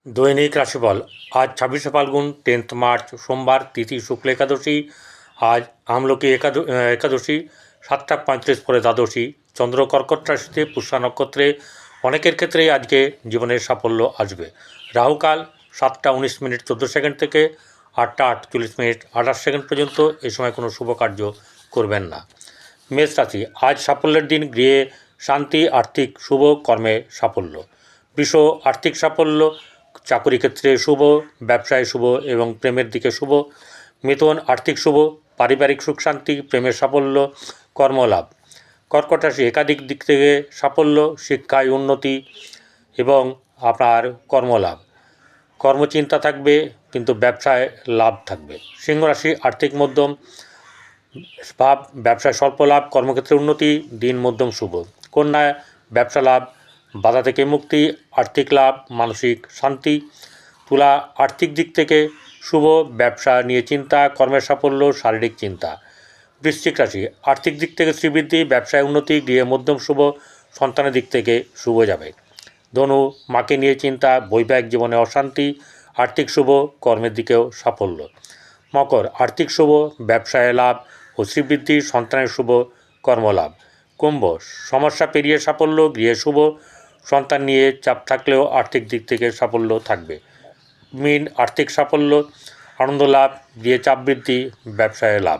দৈনিক রাশিফল আজ 26শে ফাল্গুন 10th মার্চ সোমবার, তিথি শুক্ল একাদশী। আজ আমলকি একাদশী 7টা 35 পরে দ্বাদশী। চন্দ্র কর্কট রাশিতে, পুষ্যা নক্ষত্রে। অনেকের ক্ষেত্রেই আজকে জীবনের সাফল্য আসবে। রাহুকাল 7টা 19 মিনিট 14 সেকেন্ড থেকে 8টা 48 মিনিট 28 সেকেন্ড পর্যন্ত। এই সময় কোনো শুভ কার্য করবেন না। মেষ রাশি, আজ সাফল্যের দিন। গৃহে শান্তি, আর্থিক শুভ, কর্মে সাফল্য। বৃষ, আর্থিক সাফল্য, চাকরি ক্ষেত্রে শুভ, ব্যবসায় শুভ এবং প্রেমের দিকে শুভ। মিথুন, আর্থিক শুভ, পারিবারিক সুখ শান্তি, প্রেমের সাফল্য, কর্মলাভ। কর্কট রাশি, একাধিক দিক থেকে সাফল্য, শিক্ষায় উন্নতি এবং আপনার কর্মলাভ। কর্মচিন্তা থাকবে কিন্তু ব্যবসায় লাভ থাকবে। সিংহ রাশি, আর্থিক মধ্যম ভাব, ব্যবসায় স্বল্প লাভ, কর্মক্ষেত্রে উন্নতি, দিন মধ্যম শুভ। কন্যা, ব্যবসা লাভ, বাধা থেকে মুক্তি, আর্থিক লাভ, মানসিক শান্তি। তুলা, আর্থিক দিক থেকে শুভ, ব্যবসা নিয়ে চিন্তা, কর্মের সাফল্য, শারীরিক চিন্তা। বৃশ্চিক রাশি, আর্থিক দিক থেকে শ্রীবৃদ্ধি, ব্যবসায় উন্নতি, গৃহে মধ্যম শুভ, সন্তানের দিক থেকে শুভ যাবে। ধনু, মাকে নিয়ে চিন্তা, বৈবাহিক জীবনে অশান্তি, আর্থিক শুভ, কর্মের দিকেও সাফল্য। মকর, আর্থিক শুভ, ব্যবসায় লাভ ও শ্রীবৃদ্ধি, সন্তানের শুভ, কর্মলাভ। কুম্ভ, সমস্যা পেরিয়ে সাফল্য, গৃহে শুভ, সন্তান নিয়ে চাপ থাকলেও আর্থিক দিক থেকে সাফল্য থাকবে। মীন, আর্থিক সাফল্য, আনন্দ লাভ, গৃহে চাপ বৃদ্ধি, ব্যবসায় লাভ।